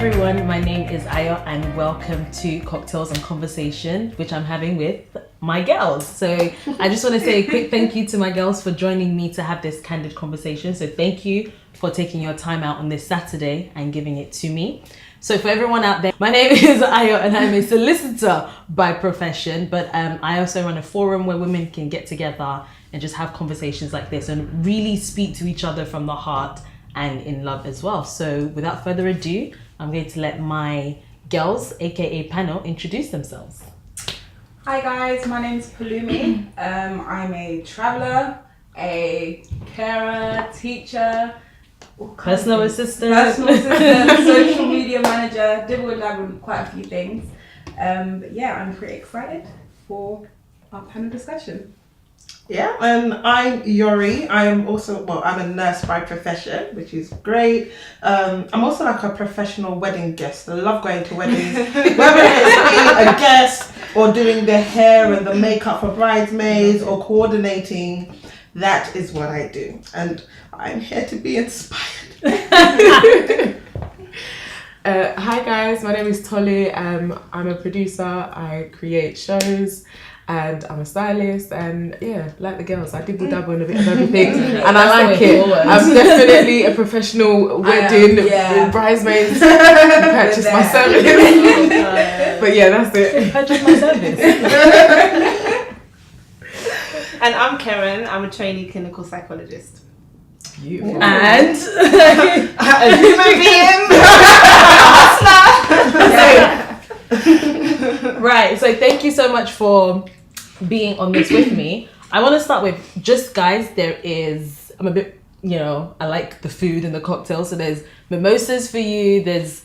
everyone, my name is Ayo and welcome to Cocktails and Conversation, which I'm having with my girls. So I just want to say a quick thank you to my girls for joining me to have this candid conversation. So thank you for taking your time out on this Saturday and giving it to me. So for everyone out there, my name is Ayo and I'm a solicitor by profession, but I also run a forum where women can get together and just have conversations like this and really speak to each other from the heart and in love as well. So without further ado, I'm going to let my girls, aka panel, introduce themselves. Hi guys, my name's Pelumi. I'm a traveller, a carer, teacher, Personal assistant, social media manager, dibble and dabble with quite a few things. But yeah, I'm pretty excited for our panel discussion. Yeah, and I'm Yori. I'm a nurse by profession, which is great. I'm also like a professional wedding guest. I love going to weddings, whether it's being a guest or doing the hair and the makeup for bridesmaids or coordinating. That is what I do, and I'm here to be inspired. Hi guys, my name is Tolu. I'm a producer. I create shows. And I'm a stylist, and yeah, like the girls, I dibble dabble in a bit of everything, and I like it. I'm definitely a professional wedding bridesmaids. Purchase my service, but yeah, that's it. Purchase my service. And I'm Keren. I'm a trainee clinical psychologist. Beautiful. And A human being. Right, so thank you so much for being on this with me. I want to start with just guys, I'm a bit, I like the food and the cocktails, so there's mimosas for you, there's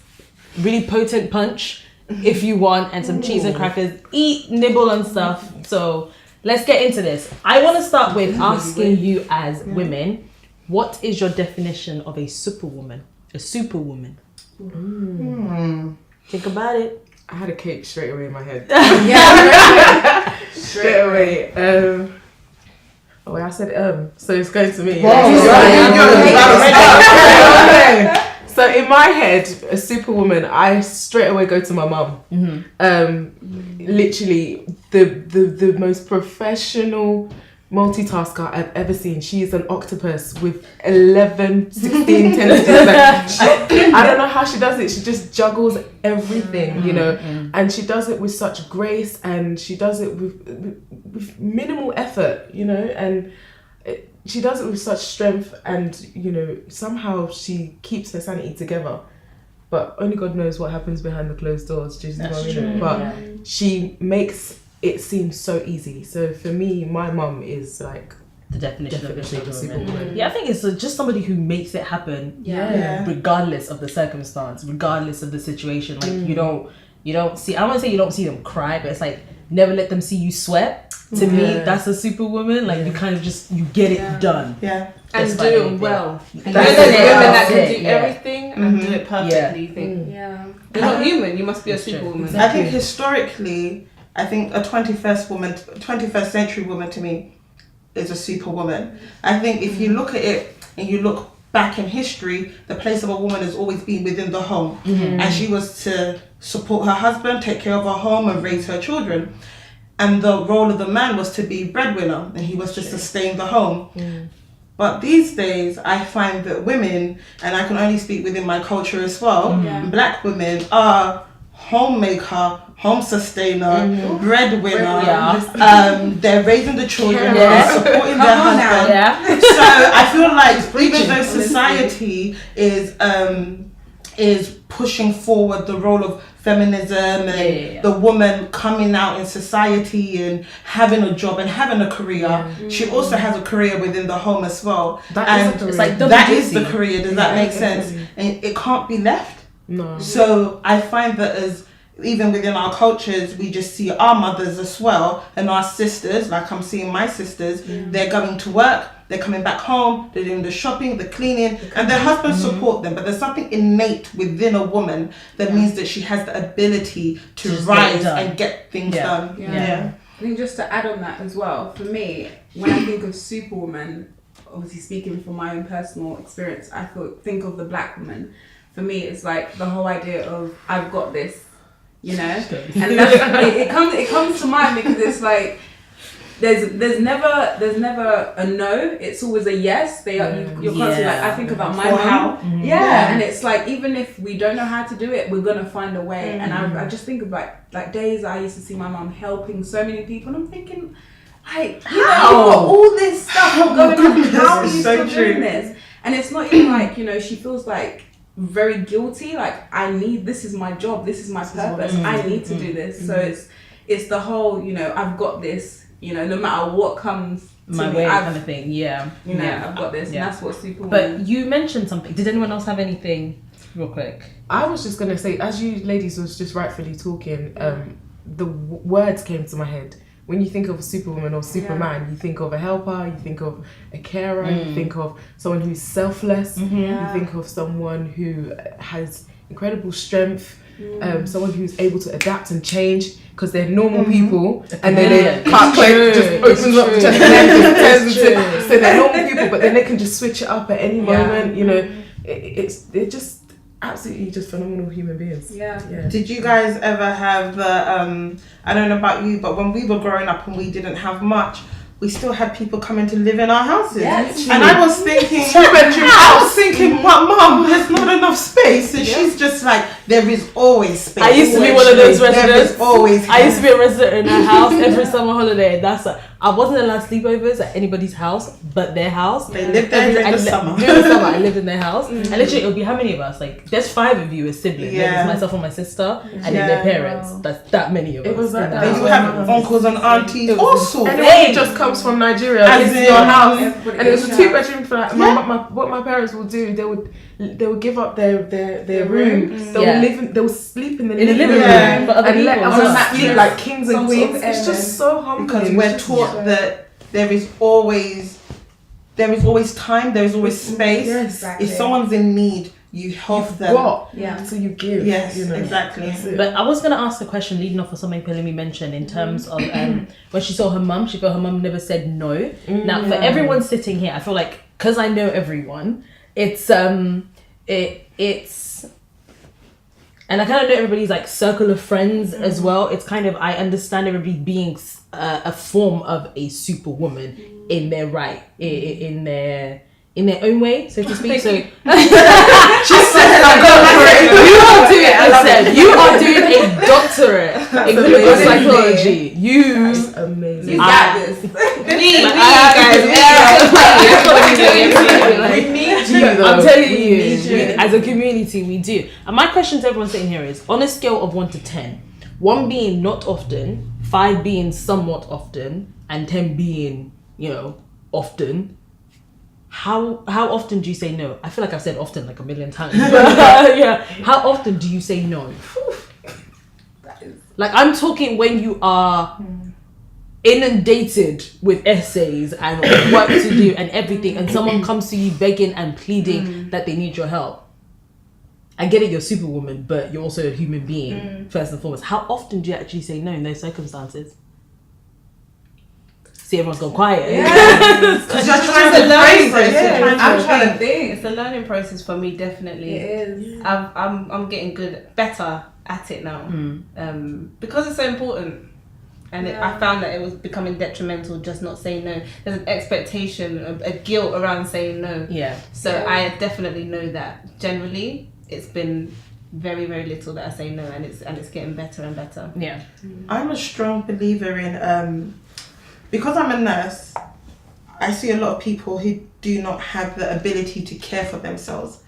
really potent punch if you want, and some cheese and crackers. Eat, nibble and stuff. So let's get into this. I want to start with asking you as women, what is your definition of a superwoman? A superwoman. Think about it. I had a cake straight away in my head. Straight away. I said so it's going to me. So in my head, a superwoman, I straight away go to my mum. Literally the most professional multitasker I've ever seen. She is an octopus with 11, 16 tentacles. I don't know how she does it. She just juggles everything, and she does it with such grace, and she does it with minimal effort, and she does it with such strength, and somehow she keeps her sanity together. But only God knows what happens behind the closed doors. Do you know what I mean? But she makes it seems so easy. So for me, my mum is like the definition of a superwoman. superwoman. Yeah, I think it's just somebody who makes it happen, regardless of the circumstance, regardless of the situation. Like you don't see. I don't want to say you don't see them cry, but it's like never let them see you sweat. To me, that's a superwoman. Like you kind of you get it done. Yeah. And do it well. That's Women that can do it, everything and do it perfectly. You think, you're not human. You must be a superwoman. Exactly. I think historically, a 21st century woman to me is a superwoman. I think if you look at it and you look back in history, the place of a woman has always been within the home. And she was to support her husband, take care of her home and raise her children. And the role of the man was to be breadwinner, and he was to sustain the home. But these days, I find that women, and I can only speak within my culture as well, black women are homemaker, home sustainer, breadwinner. They're raising the children, they're supporting their husband. So I feel like even though society is pushing forward the role of feminism and the woman coming out in society and having a job and having a career, she also has a career within the home as well. It's like that is the career. Does that make sense? And it can't be left. No. So I find that as even within our cultures, we just see our mothers as well and our sisters, like I'm seeing my sisters, they're going to work, they're coming back home, they're doing the shopping, the cleaning, and their husbands support them. But there's something innate within a woman that means that she has the ability to rise and get things done. I think just to add on that as well, for me, when I think of superwoman, obviously speaking from my own personal experience, I think of the black woman. for me, it's like the whole idea of I've got this, you know, and that's, it comes to mind because it's like there's never a no. It's always a yes. You're constantly like, I think about my mom. Yeah, and it's like even if we don't know how to do it, we're gonna find a way. And I just think of like days I used to see my mom helping so many people, and I'm thinking, like, you know, all this stuff going on. How are you still doing this? And it's not even like, you know, she feels like very guilty. Like, this is my job. This is my purpose. I need to do this. So it's the whole, you know, I've got this. You know, no matter what comes my way, kind of thing. Yeah, you know, I've got this, and that's what Superwoman. But you mentioned something. Did anyone else have anything, real quick? I was just gonna say, as you ladies was just rightfully talking, the words came to my head. When you think of Superwoman or Superman, you think of a helper, you think of a carer, you think of someone who's selfless, you think of someone who has incredible strength, someone who's able to adapt and change. Because they're normal people, and then they can't just opens up the chest and then just turns into. So they're normal people, but then they can just switch it up at any moment. You know, they're just absolutely just phenomenal human beings. Yeah. Did you guys ever have the I don't know about you, but when we were growing up and we didn't have much, we still had people coming to live in our houses. And I was thinking, but mum, there's not enough space. And she's just like, there is always space. I used to be one of those residents. There is always I used to be a resident in a house every summer holiday. I wasn't allowed sleepovers at anybody's house but their house. They lived there during the summer. During the summer, I lived in their house. And literally, it would be how many of us? Like, there's 5 of you as siblings. There's myself and my sister, and then their parents. Wow. That's that many of us. It was like that. Then you have uncles and aunties, all sorts. And it just comes from Nigeria into your house, and it was a 2-bedroom flat. What my parents would do, they would give up their room. They would sleep in the living room for other and people. let us sleep like kings and queens. It's just so humbling because we're taught that there is always time, there is always space. Yes, exactly. If someone's in need, you help them. So you give. Yes, you know. exactly. But I was going to ask a question leading off of something Pelumi mentioned in terms of when she saw her mum, she felt her mum never said no. Now, for everyone sitting here, I feel like, because I know everyone, it's and I kind of know everybody's like circle of friends as well. It's kind of, I understand everybody being a form of a superwoman in their right, in their own way, so to speak. So she said, you are doing a doctorate in clinical psychology. That's amazing. You got this. We need you. I'm telling you, as a community, we do. And my question to everyone sitting here is, on a scale of 1 to 10, 1 being not often, 5 being somewhat often, and 10 being, you know, often. How often do you say no? I feel like I've said often like a million times. Yeah. How often do you say no? Like, I'm talking when you are inundated with essays and work to do and everything, and someone comes to you begging and pleading that they need your help. I get it, you're Superwoman, but you're also a human being first and foremost. How often do you actually say no in those circumstances? See, everyone's gone quiet. Because you're trying to learn process. I'm trying to think. It's a learning process for me, definitely. It is. I'm getting better at it now, because it's so important. And I found that it was becoming detrimental just not saying no. There's an expectation, a guilt around saying no. Yeah. So I definitely know that generally it's been very, very little that I say no, and it's getting better and better. Yeah. I'm a strong believer in because I'm a nurse, I see a lot of people who do not have the ability to care for themselves.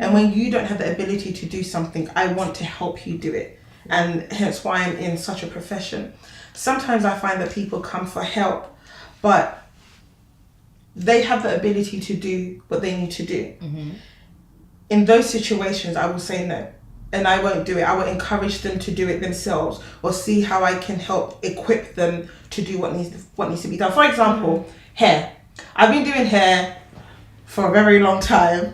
And when you don't have the ability to do something, I want to help you do it. And hence why I'm in such a profession. Sometimes I find that people come for help, but they have the ability to do what they need to do. In those situations, I will say no. And I won't do it. I will encourage them to do it themselves, or see how I can help equip them to do what needs to be done. For example, hair. I've been doing hair for a very long time.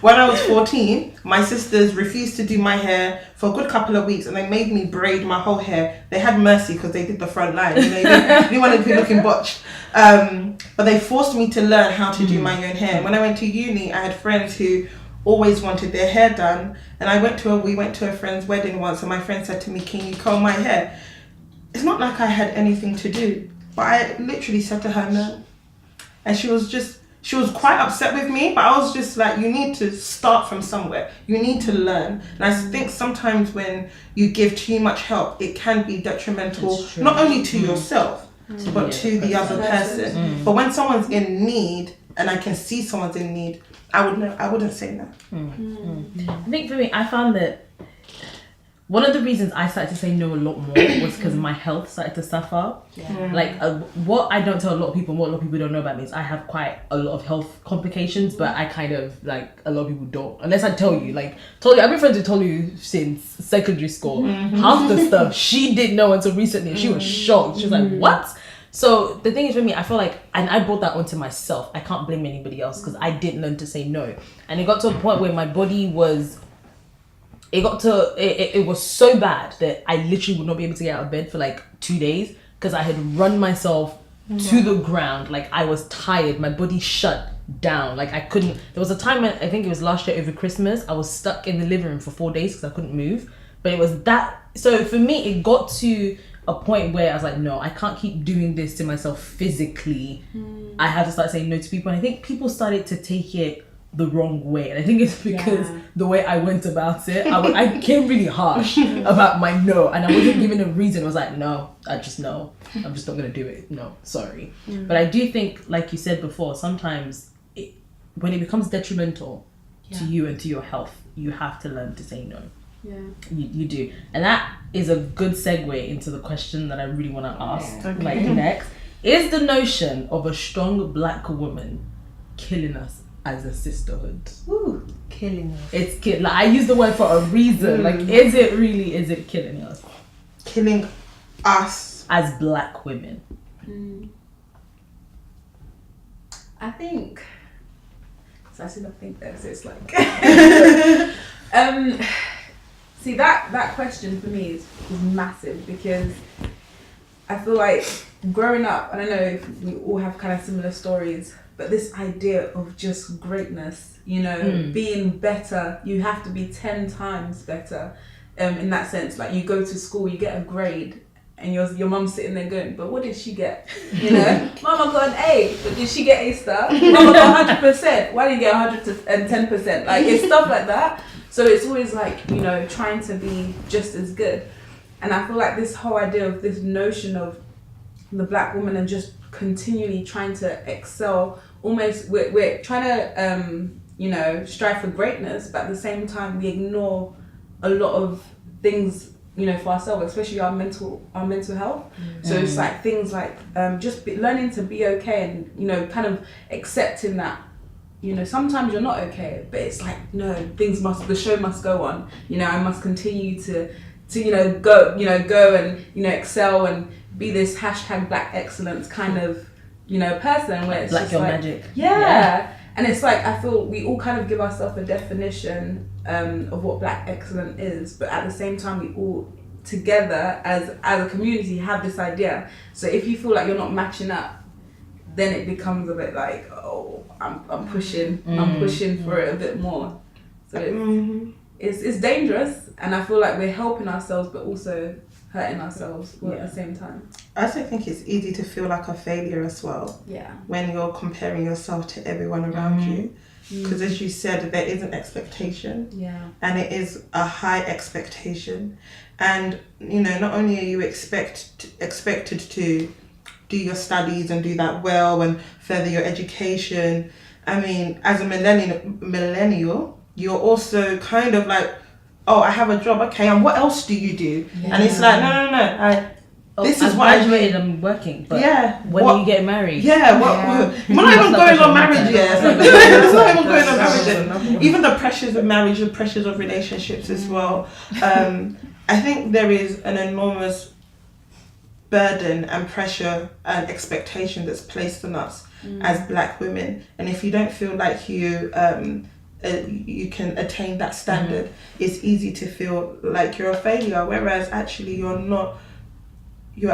When I was 14, my sisters refused to do my hair for a good couple of weeks, and they made me braid my whole hair. They had mercy because they did the front line. And they didn't want it to be looking botched. But they forced me to learn how to do my own hair. When I went to uni, I had friends who always wanted their hair done. And we went to a friend's wedding once, and my friend said to me, "Can you comb my hair?" It's not like I had anything to do, but I literally said to her no. And she was quite upset with me, but I was just like, you need to start from somewhere. You need to learn. And I think sometimes when you give too much help, it can be detrimental, not only to yourself, but to the other person. But when someone's in need, and I can see someone's in need, I wouldn't say no. I think for me, I found that one of the reasons I started to say no a lot more was because my health started to suffer. Like what I don't tell a lot of people, and what a lot of people don't know about me, is I have quite a lot of health complications, but I kind of, like, a lot of people don't, unless I tell you. Like, Tolu, I've been friends with Tolu since secondary school. Half the stuff she didn't know until recently. She was shocked. She was like, what? So the thing is, for me, I feel like, and I brought that onto myself. I can't blame anybody else because I didn't learn to say no. And it got to a point where my body was, it was so bad that I literally would not be able to get out of bed for like 2 days because I had run myself to the ground. Like, I was tired. My body shut down. Like, I couldn't. There was a time when, I think it was last year over Christmas, I was stuck in the living room for 4 days because I couldn't move. But it was that. So for me, it got to a point where I was like, no, I can't keep doing this to myself physically. I had to start saying no to people. And I think people started to take it the wrong way. And I think it's because the way I went about it, I became really harsh about my no. And I wasn't given a reason. I was like, no, I'm just not going to do it. No, sorry. But I do think, like you said before, sometimes when it becomes detrimental to you and to your health, you have to learn to say no. Yeah, you do. And that is a good segue into the question that I really want to ask. Like, next, is the notion of a strong black woman killing us as a sisterhood? Ooh, killing us. It's like, I use the word for a reason. Like, is it killing us? Killing us as black women. I think, so I still don't think that, so it's like see, that question for me is massive, because I feel like growing up, I don't know if we all have kind of similar stories, but this idea of just greatness, you know, being better, you have to be 10 times better, in that sense. Like, you go to school, you get a grade, and your mum's sitting there going, but what did she get? You know, Mama got an A, but did she get A star? Mama got 100%. Why did you get 110%? Like, it's stuff like that. So it's always like, you know, trying to be just as good. And I feel like this whole idea of this notion of the black woman and just continually trying to excel, almost we're trying to, you know, strive for greatness, but at the same time we ignore a lot of things, you know, for ourselves, especially our mental health. So it's like things like just learning to be okay, and, you know, kind of accepting that, you know, sometimes you're not okay, but it's like, no, the show must go on. You know, I must continue to go and, you know, excel and be this hashtag black excellence kind of, you know, person where it's like just your like, magic. Yeah. And it's like, I feel we all kind of give ourselves a definition of what black excellence is, but at the same time we all together as a community have this idea. So if you feel like you're not matching up, then it becomes a bit like, oh, I'm pushing for it a bit more. So it's dangerous, and I feel like we're helping ourselves but also hurting ourselves all at the same time. I also think it's easy to feel like a failure as well. Yeah. When you're comparing yourself to everyone around you. Because as you said, there is an expectation. Yeah. And it is a high expectation. And, you know, not only are you expected to do your studies and do that well and further your education, I mean, as a millennial, you're also kind of like, oh, I have a job, okay, and what else do you do? Yeah. And it's like, no, this is what I graduated, I'm working, but when are you getting married? We're not even going on marriage yet. It's not even going on marriage yet. Even the pressures of marriage, the pressures of relationships as well. I think there is an enormous burden and pressure and expectation that's placed on us as black women, and if you don't feel like you can attain that standard, it's easy to feel like you're a failure, whereas actually you're not. You're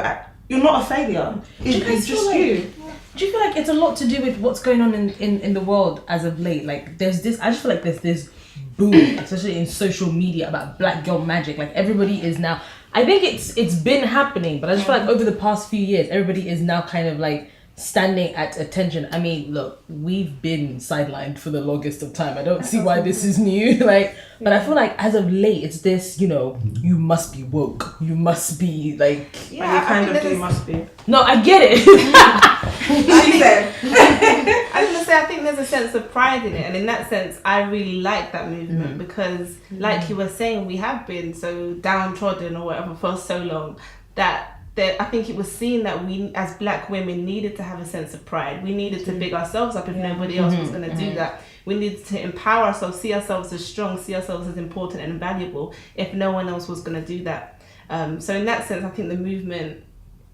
you're not a failure. It's just you. Do you feel like it's a lot to do with what's going on in the world as of late? Like there's this, I just feel like there's this boom, especially in social media, about black girl magic. Like everybody is now, I think it's been happening, but I just feel like over the past few years, everybody is now kind of like standing at attention. I mean, look, we've been sidelined for the longest of time. I don't see why this is new. But I feel like as of late, it's this, you you must be woke. You must be like... Yeah, you kind of do must be. No, I get it. She said. I was gonna say, I think there's a sense of pride in it, and in that sense, I really like that movement because, like you were saying, we have been so downtrodden or whatever for so long that I think it was seen that we, as black women, needed to have a sense of pride. We needed to big ourselves up if nobody else was going to do that. We needed to empower ourselves, see ourselves as strong, see ourselves as important and valuable if no one else was going to do that. So in that sense, I think the movement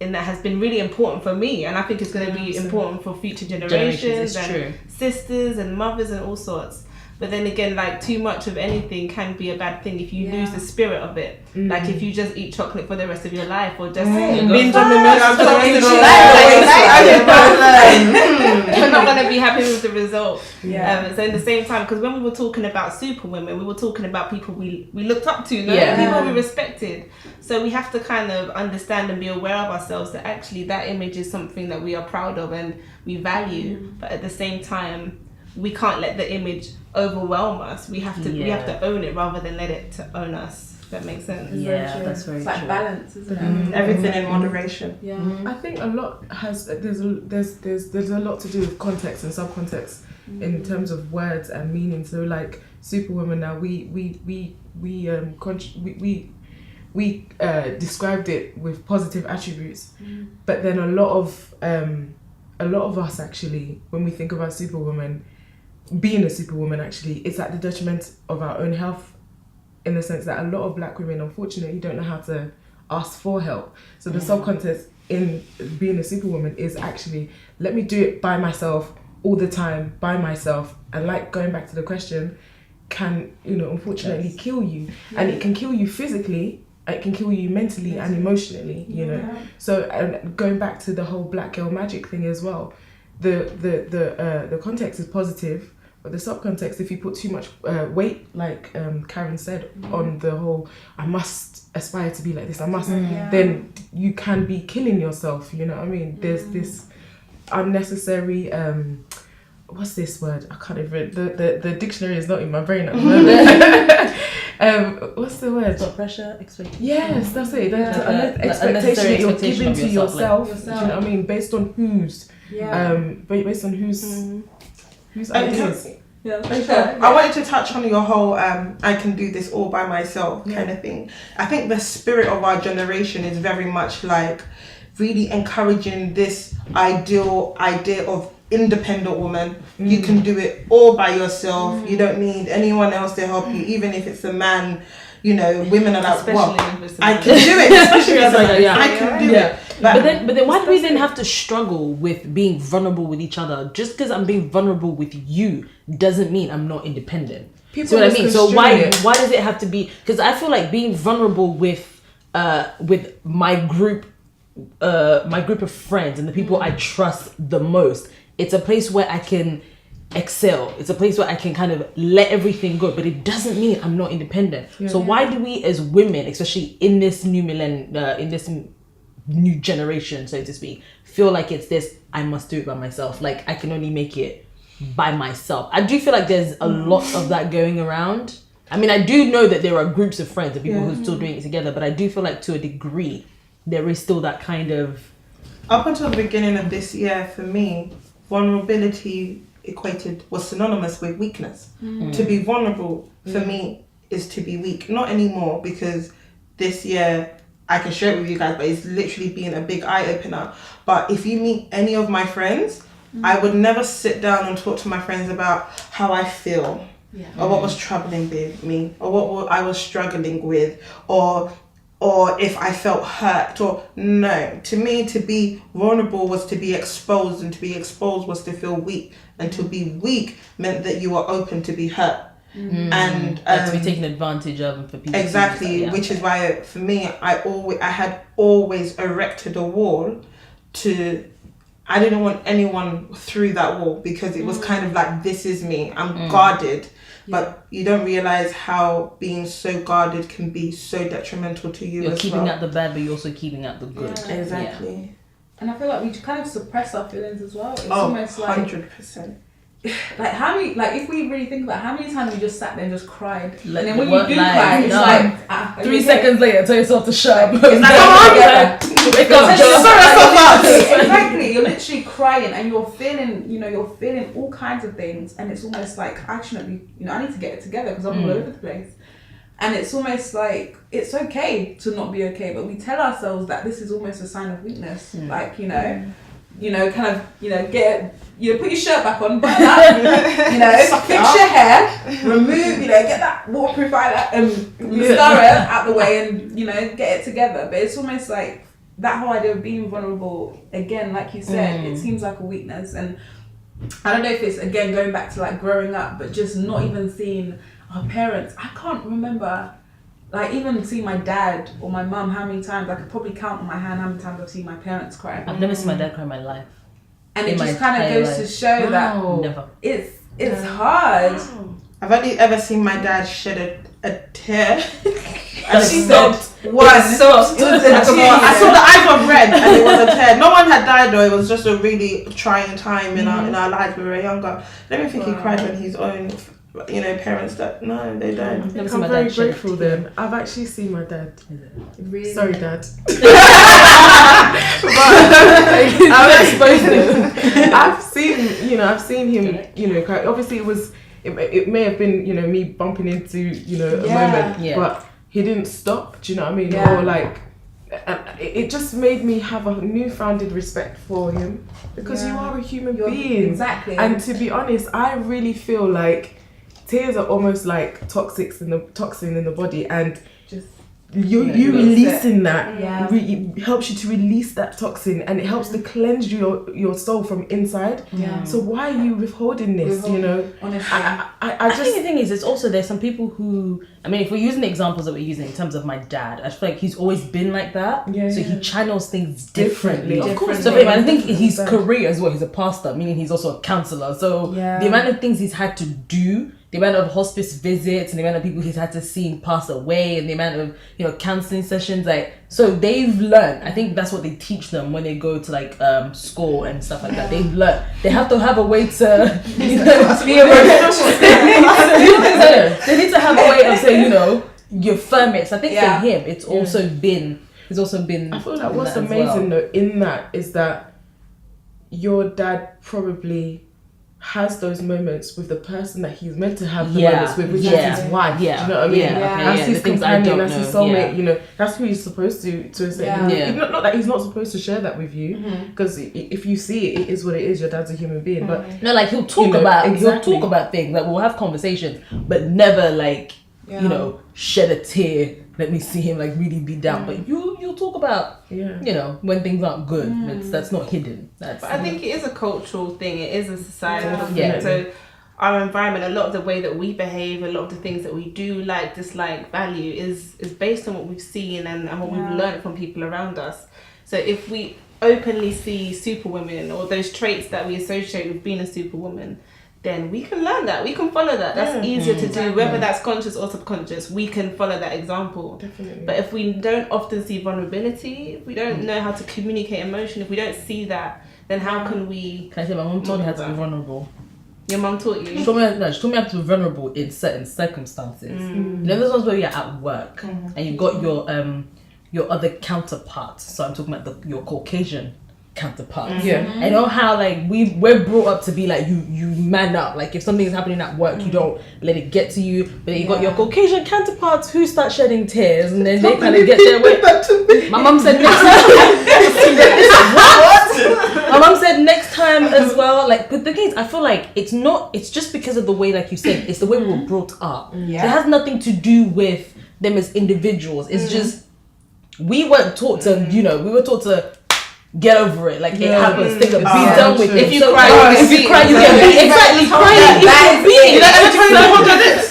in that has been really important for me, and I think it's going to be important for future generations and sisters and mothers and all sorts. But then again, like too much of anything can be a bad thing if you lose the spirit of it. Like if you just eat chocolate for the rest of your life, or just binge on the milk for the rest of your life, you're not going to be happy with the result. So in the same time, because when we were talking about superwomen, we were talking about people we looked up to, people we respected. So we have to kind of understand and be aware of ourselves that actually that image is something that we are proud of and we value. But at the same time, we can't let the image overwhelm us. We have to own it rather than let it to own us. If that makes sense. Yeah, that's very It's true. like balance, isn't it? Everything in moderation. I think a lot there's a lot to do with context and subcontext in terms of words and meaning. So like Superwoman, now we described it with positive attributes, but then a lot of us actually, when we think about Superwoman, being a superwoman, actually, it's at the detriment of our own health, in the sense that a lot of black women, unfortunately, don't know how to ask for help. So the subcontext in being a superwoman is actually, let me do it by myself all the time, by myself. And like going back to the question, can, unfortunately kill you. And it can kill you physically, it can kill you mentally and emotionally, So going back to the whole black girl magic thing as well, the context is positive, but the subcontext, if you put too much weight, like Karen said, on the whole, I must aspire to be like this, I must, then you can be killing yourself, you know what I mean? There's this unnecessary, what's this word? I can't even, the dictionary is not in my brain at the moment. What's the word? Blood pressure, expectation. Yes, that's it. Expectation that you're giving to yourself. Do you know what I mean? Based on whose? Based on whose ideas? I wanted to touch on your whole I can do this all by myself kind of thing. I think the spirit of our generation is very much like really encouraging this ideal idea of independent woman. You can do it all by yourself. You don't need anyone else to help you, even if it's a man. Women are like, well, I can do it, especially as a man. I can do it. But then why do we then have to struggle with being vulnerable with each other? Just because I'm being vulnerable with you doesn't mean I'm not independent. See what I mean? So why does it have to be? Because I feel like being vulnerable with my group of friends and the people I trust the most, it's a place where I can excel. It's a place where I can kind of let everything go, but it doesn't mean I'm not independent. So why do we as women, especially in this new in this new generation, so to speak, feel like it's this, I must do it by myself, like I can only make it by myself? I do feel like there's a lot of that going around. I mean, I do know that there are groups of friends and people who are still doing it together, but I do feel like to a degree there is still that kind of... Up until the beginning of this year, for me, vulnerability was synonymous with weakness. To be vulnerable for me is to be weak. Not anymore, because this year I can share it with you guys, but it's literally been a big eye opener. But if you meet any of my friends, I would never sit down and talk to my friends about how I feel, or what was troubling with me, or what I was struggling with, or if I felt hurt, or no. To me, to be vulnerable was to be exposed, and to be exposed was to feel weak, and to be weak meant that you were open to be hurt. and to be taken advantage of and for people. Exactly, which is why for me, I had always erected a wall to. I didn't want anyone through that wall because it was kind of like, this is me. I'm guarded. But you don't realize how being so guarded can be so detrimental to you. You're keeping out the bad, but you're also keeping out the good. Yeah. Exactly. And I feel like we kind of suppress our feelings as well. It's almost like 100%. Like how many, like if we really think about how many times we just sat there and just cried, Like, and then when you do cry, it's like 3 seconds later, tell yourself to shut up. It's like, come on, exactly. You're literally crying and you're feeling all kinds of things, and it's almost like actually, I need to get it together because I'm all over the place. And it's almost like it's okay to not be okay, but we tell ourselves that this is almost a sign of weakness. Like put your shirt back on, button up, fix your hair, remove, get that waterproof mascara out the way, and get it together. But it's almost like that whole idea of being vulnerable, again, like you said, it seems like a weakness. And I don't know if it's, again, going back to like growing up, but just not even seeing our parents. I can't remember, like even seeing my dad or my mum, how many times, I could probably count on my hand how many times I've seen my parents cry. I've never seen my dad cry in my life. And it just kind of goes to show that never. It's hard. I've only ever seen my dad shed a tear. And she said, I saw the eyes were red and it was a tear. No one had died though. It was just a really trying time in our lives when we were younger. I don't think he cried when his own parents that no, they don't. I'm very grateful then. I've actually seen my dad. Really? Sorry, Dad. I've exposed him. I've seen him, cry. Obviously it may have been, me bumping into, a moment, but he didn't stop, do you know what I mean? Yeah. Or like, it just made me have a newfounded respect for him because you are a human being. Exactly. And to be honest, I really feel like tears are almost like toxin in the body, and just you releasing that helps you to release that toxin, and it helps to cleanse your soul from inside. So why are you withholding this? Honestly, I think the thing is, it's also, there's some people who, I mean, if we're using the examples that we're using in terms of my dad, I feel like he's always been like that. So he channels things differently. Of course. So I think his career as well, he's a pastor, meaning he's also a counselor. So the amount of things he's had to do, the amount of hospice visits and the amount of people he's had to see pass away, and the amount of counseling sessions, so they've learned. I think that's what they teach them when they go to like school and stuff like that. They've learned they have to have a way to be they need to have a way of saying you're firmest. I think for him it's also been I feel like what's amazing though in that is that your dad probably has those moments with the person that he's meant to have the moments with, which is his wife. Do you know what I mean? That's his companion, that's his soulmate. That's who he's supposed to a certain not that he's not supposed to share that with you, because if you see it is what it is. Your dad's a human being, but no, like he'll talk about things, like we'll have conversations, but never like shed a tear. Let me see him like really be down, but you'll talk about when things aren't good. That's not hidden. But I think it is a cultural thing. It is a societal thing. So our environment, a lot of the way that we behave, a lot of the things that we do, like, dislike, value, is based on what we've seen and what we've learned from people around us. So if we openly see superwomen or those traits that we associate with being a superwoman, then we can learn that. We can follow that. That's easier to do, whether that's conscious or subconscious. We can follow that example. Definitely. But if we don't often see vulnerability, if we don't know how to communicate emotion, if we don't see that, then how can we... Can I say my mom taught me how to be vulnerable? Your mum taught you? She taught me how to be vulnerable in certain circumstances. Those ones where you're at work and you've got your other counterparts. So I'm talking about your Caucasian counterparts. I know how like we're brought up to be like you man up. Like if something is happening at work, you don't let it get to you. But then you got your Caucasian counterparts who start shedding tears, and then they kind of get their way. My mum said next time. My mum said next time as well. Like, but the thing is, I feel like it's just because of the way, like you said, it's the way we were brought up. So it has nothing to do with them as individuals. It's just we weren't taught to, we were taught to get over it, like it happens, things are be done with. If you cry, you get beat. Exactly, crying, you get beat. You don't ever tell anyone to this.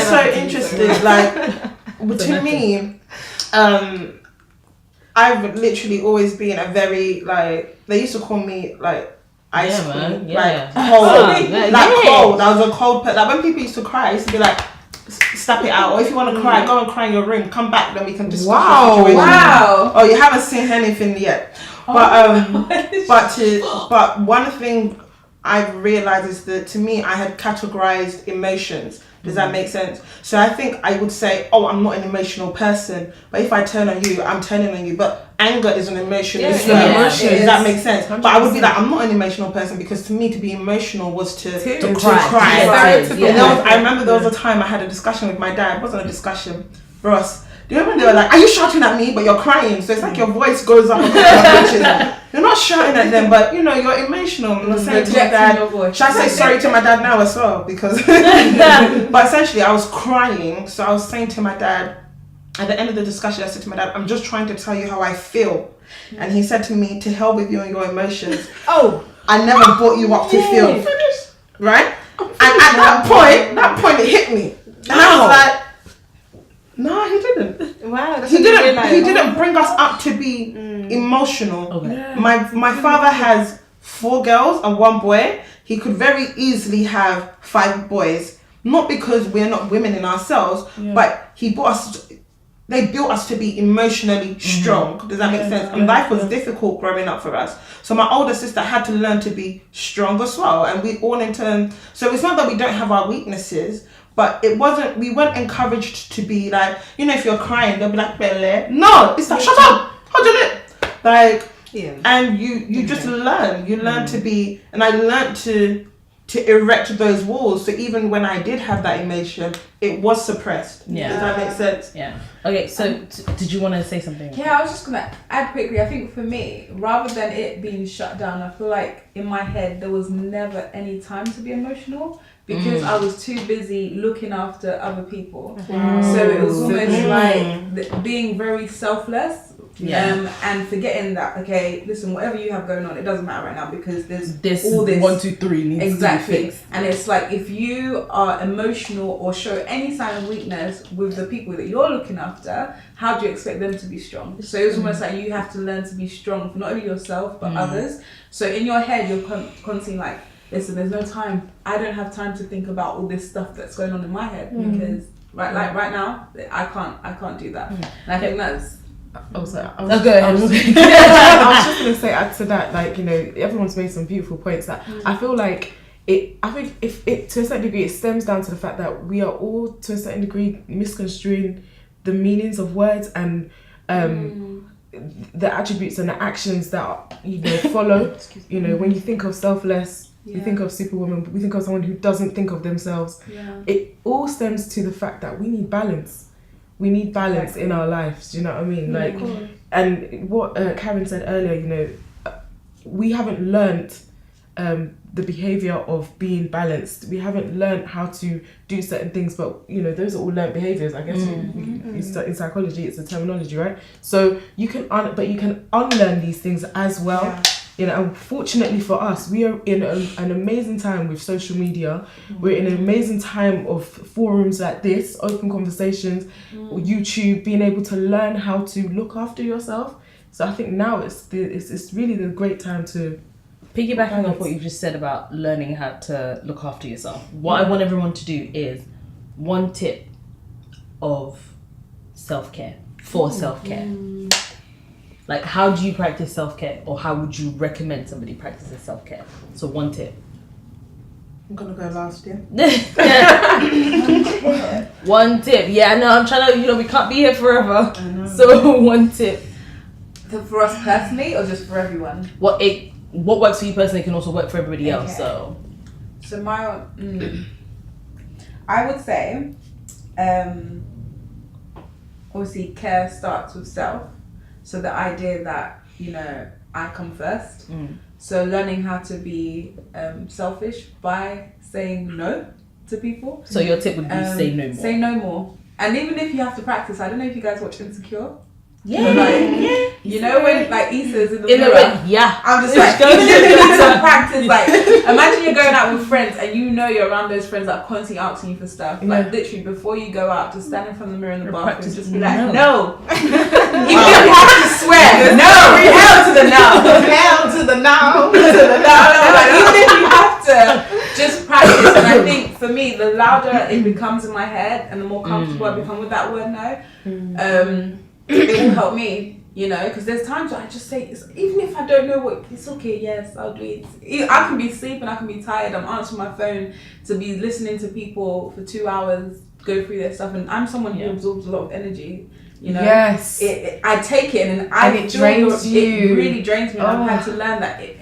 it's so interesting. Like, to me, I've literally always been a very, like, they used to call me, like, ice cream. Man. Like, cold. Cold. I was a cold person. Like, when people used to cry, I used to be like, step it out. Or if you want to cry, go and cry in your room. Come back, then we can discuss the situation. Wow. Oh, you haven't seen anything yet. But one thing I've realized is that, to me, I had categorized emotions. Does that make sense? So I think I would say, oh, I'm not an emotional person, but if I turn on you, I'm turning on you. But anger is an emotion. It's an emotion. Does that make sense? 100%. But I would be like, I'm not an emotional person, because to me, to be emotional was to cry. I remember there was a time I had a discussion with my dad. It wasn't a discussion, Ross. Do you remember they were like, are you shouting at me, but you're crying? So it's like your voice goes up and down. You're not shouting at them, but you know, you're emotional. I'm saying to my dad, should I say sorry to my dad now as well? Because, but essentially I was crying. So I was saying to my dad, at the end of the discussion, I said to my dad, I'm just trying to tell you how I feel. And he said to me, to hell with you and your emotions. I never brought you up to feel. Right? And at that point it hit me. And I was like, no, he didn't. Wow, he didn't bring us up to be emotional. Okay. Yeah. My father has 4 girls and 1 boy. He could very easily have 5 boys. Not because we're not women in ourselves, but they built us to be emotionally strong. Does that make sense? And life was difficult growing up for us. So my older sister had to learn to be strong as well. And we all in turn, so it's not that we don't have our weaknesses, but we weren't encouraged to be like, you know, if you're crying, they'll be like, Bele. No, it's like, shut up, hold your lip. Like, and you just learn. You learn to be, and I learned to erect those walls. So even when I did have that emotion, it was suppressed. Yeah. Does that make sense? Yeah. Okay, so did you want to say something? Yeah, I was just going to add quickly. I think for me, rather than it being shut down, I feel like in my head, there was never any time to be emotional, because I was too busy looking after other people. So it was almost like being very selfless. And forgetting that, okay, listen, whatever you have going on, it doesn't matter right now, because there's all this 1, 2, 3 needs to be fixed. And it's like, if you are emotional or show any sign of weakness with the people that you're looking after, how do you expect them to be strong? So it's almost like you have to learn to be strong for not only yourself but others. So in your head, you're constantly like, listen, there's no time. I don't have time to think about all this stuff that's going on in my head, because right now, I can't do that. And I think that's. Go ahead. Oh, I was just gonna say, add to that, like, you know, everyone's made some beautiful points that I feel like I think if it, to a certain degree, it stems down to the fact that we are all, to a certain degree, misconstruing the meanings of words and the attributes and the actions that, you know, follow. You know, when you think of selfless, you think of superwoman, we think of someone who doesn't think of themselves. It all stems to the fact that we need balance. We need balance in our lives. Do you know what I mean? Like, and what Karen said earlier, you know, we haven't learnt the behavior of being balanced. We haven't learnt how to do certain things, but you know, those are all learnt behaviors. I guess in psychology, it's a terminology, right? So you can, but you can unlearn these things as well. Yeah. You know, and fortunately for us, we are in an amazing time with social media. We're in an amazing time of forums like this, open conversations, YouTube, being able to learn how to look after yourself. So I think now it's really the great time to piggybacking off what you just said about learning how to look after yourself. What I want everyone to do is one tip of self-care for self-care. Like, how do you practice self-care, or how would you recommend somebody practices self-care? So one tip. I'm gonna go last, yeah. One tip. Yeah, no, I'm trying to, you know, we can't be here forever. So one tip. So for us personally, or just for everyone? What works for you personally can also work for everybody else. So my I would say, obviously care starts with self. So the idea that, you know, I come first. So learning how to be selfish by saying no to people. So your tip would be say no more. Say no more. And even if you have to practice, I don't know if you guys watch Insecure. Like, you know when like Issa's in the In the mirror. way, yeah. I'm just like, even if you need to practice, like, imagine you're going out with friends and you know you're around those friends that are constantly asking you for stuff. Like, literally, before you go out, just stand in front of the mirror in the bathroom and just be like, no. Even if you have to swear, no. Hell to the no. Hell to the no. Like, even if you have to, just practice. And I think for me, the louder it becomes in my head and the more comfortable I become with that word no, it will help me. You know, because there's times where I just say, even if I don't know what, it's okay, yes, I'll do it. I can be sleeping, I can be tired, I'm answering my phone to be listening to people for 2 hours, go through their stuff, and I'm someone who absorbs a lot of energy, you know. Yes. I take it and it drains you. It really drains me, and I've had to learn that it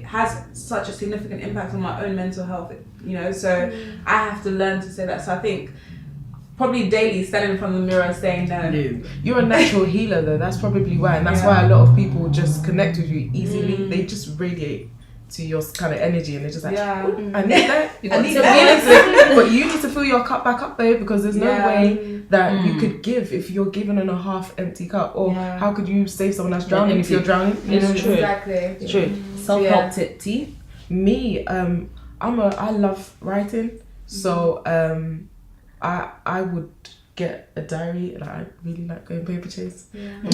has such a significant impact on my own mental health, you know, so I have to learn to say that. So I think probably daily standing in front of the mirror saying no. You're a natural healer though, that's probably why, and that's why a lot of people just connect with you easily. They just radiate to your kind of energy and they're just like, I need that. I need that. But you need to fill your cup back up though, because there's no way that you could give if you're given in a half empty cup, or how could you save someone that's drowning if you're drowning? It's true. Exactly. It's true. Self-help tip, T? Me, I love writing, so I would get a diary. Like, I really like going paper chase.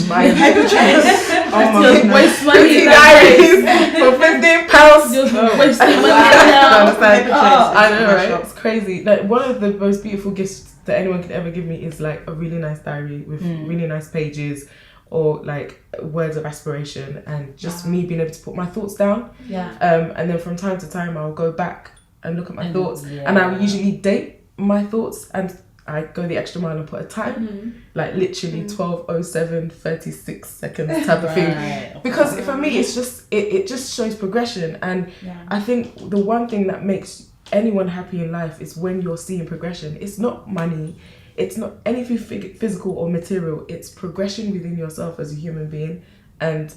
My paper chase. Oh my goodness. Waste money diaries for £15. You're wasting money. I know, right? It's crazy. Like, one of the most beautiful gifts that anyone could ever give me is like a really nice diary with really nice pages, or like words of aspiration, and just me being able to put my thoughts down. And then from time to time I'll go back and look at my thoughts, and I'll usually date my thoughts, and I go the extra mile and put a time, like literally 12:07 36 seconds type of thing, because for me it's just it just shows progression, and I think the one thing that makes anyone happy in life is when you're seeing progression. It's not money, it's not anything physical or material, it's progression within yourself as a human being, and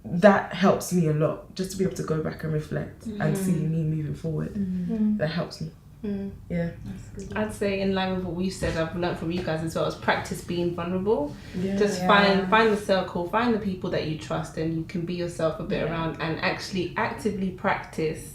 that helps me a lot, just to be able to go back and reflect and see me moving forward. That helps me. Yeah, I'd say in line with what we've said, I've learned from you guys as well, is practice being vulnerable. Just find the circle, find the people that you trust, and you can be yourself a bit around, and actually actively practice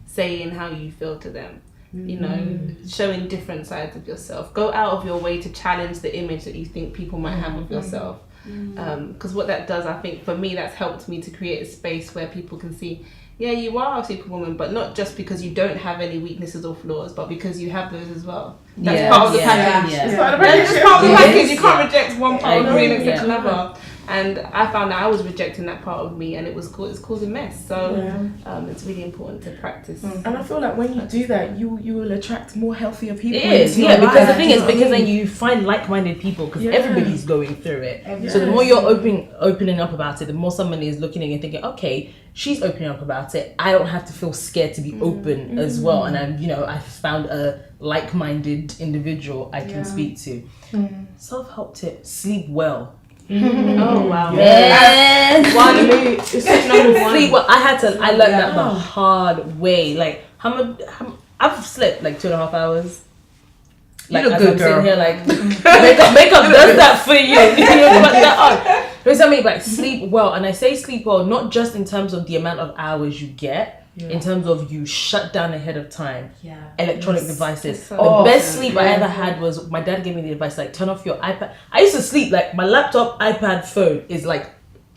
saying how you feel to them. You know, showing different sides of yourself. Go out of your way to challenge the image that you think people might have of yourself. Because what that does, I think for me, that's helped me to create a space where people can see, yeah, you are a superwoman, but not just because you don't have any weaknesses or flaws, but because you have those as well. That's part of the package. It's part of the package. You can't reject one part of me and accept another. And I found that I was rejecting that part of me, and it's causing mess. So it's really important to practice. And I feel like when you do that, you will attract more healthier people. It is, because the thing is, because then you find like-minded people, because everybody's going through it. So the more you're opening up about it, the more somebody is looking at you and thinking, okay, she's opening up about it, I don't have to feel scared to be open as well. And I found a like-minded individual I can speak to. Self-help tip: sleep well. Oh wow! Yes. Number one. Sleep well. I learned that the hard way. Like I've slept like 2.5 hours. Like, you look as good, I'm girl. sitting here, like makeup does that for you. You put that on. There's something like sleep well, and I say sleep well not just in terms of the amount of hours you get. In terms of you shut down ahead of time electronic devices. The best sleep I ever had was, my dad gave me the advice, like, turn off your iPad. I used to sleep like my laptop, iPad, phone is like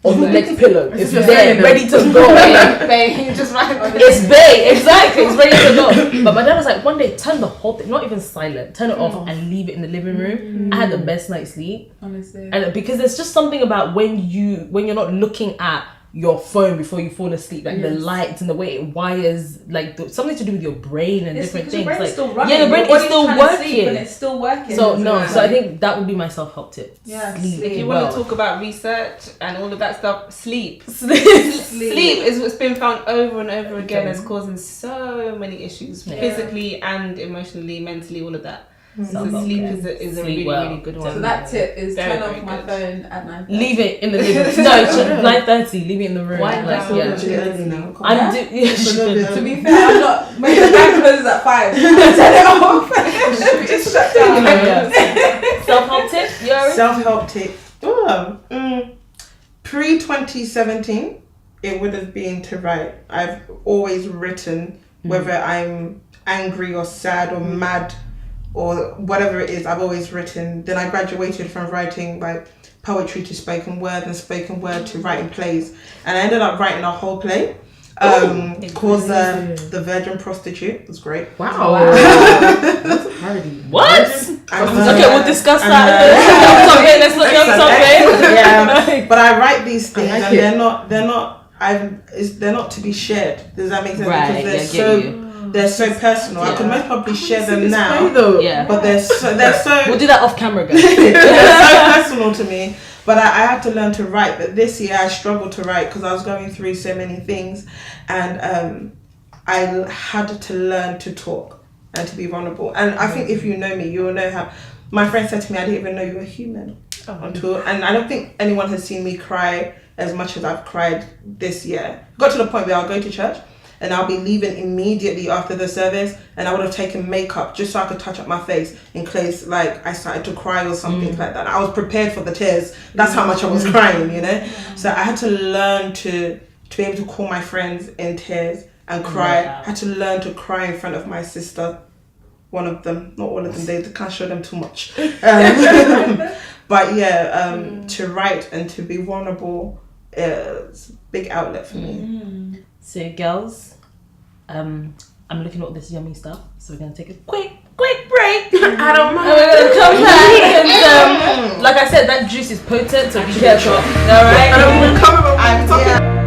on the next pillow. It's there, ready to go. It's bay, exactly. It's ready to go. But my dad was like, one day, turn the whole thing, not even silent, turn it off and leave it in the living room. I had the best night's sleep. Honestly. And because there's just something about when you're not looking at your phone before you fall asleep, like the lights and the way it wires, like something to do with your brain and different things. Like, still running. The brain is still working. And it's still working. So I think that would be my self-help tip. Sleep if you well. want to talk about research and all of that stuff, sleep is what's been found over and over again as causing so many issues, physically and emotionally, mentally, all of that. So sleep is a really, really good one. So that tip is turn off my phone at 9:30. Leave it in the living room. No, 9:30. Leave it in the room. Why like, early now? To be fair, I'm not. My bank closes at 5. Turn it off. Just shut down. Self-help tip, Yori? Self-help tip. Oh, Pre 2017, it would have been to write. I've always written, whether I'm angry or sad or mad or whatever it is, I've always written. Then I graduated from writing like poetry to spoken word and spoken word to writing plays. And I ended up writing a whole play called The Virgin Prostitute. It was great. Wow. That's a parody. What? Okay, we'll discuss that. Let's look up something. Yeah, but I write these things and they're not to be shared. Does that make sense? Right. Because Yeah, they're so personal. I could most probably share them now. But they're so We'll do that off camera, guys. they're so personal to me. But I had to learn to write. But this year I struggled to write because I was going through so many things, and I had to learn to talk and to be vulnerable. And I think if you know me, you'll know how. My friend said to me, "I didn't even know you were human." And I don't think anyone has seen me cry as much as I've cried this year. Got to the point where I'll go to church and I'll be leaving immediately after the service, and I would have taken makeup just so I could touch up my face in case like I started to cry or something like that. I was prepared for the tears. That's how much I was crying, you know. So I had to learn to be able to call my friends in tears and cry. I had to learn to cry in front of my sister. One of them, not all of them. They can't show them too much. But yeah, to write and to be vulnerable is a big outlet for me. So girls, I'm looking at all this yummy stuff, so we're gonna take a quick break. I don't mind. And we're gonna come back and like I said, that juice is potent, so be careful. Alright? Yeah.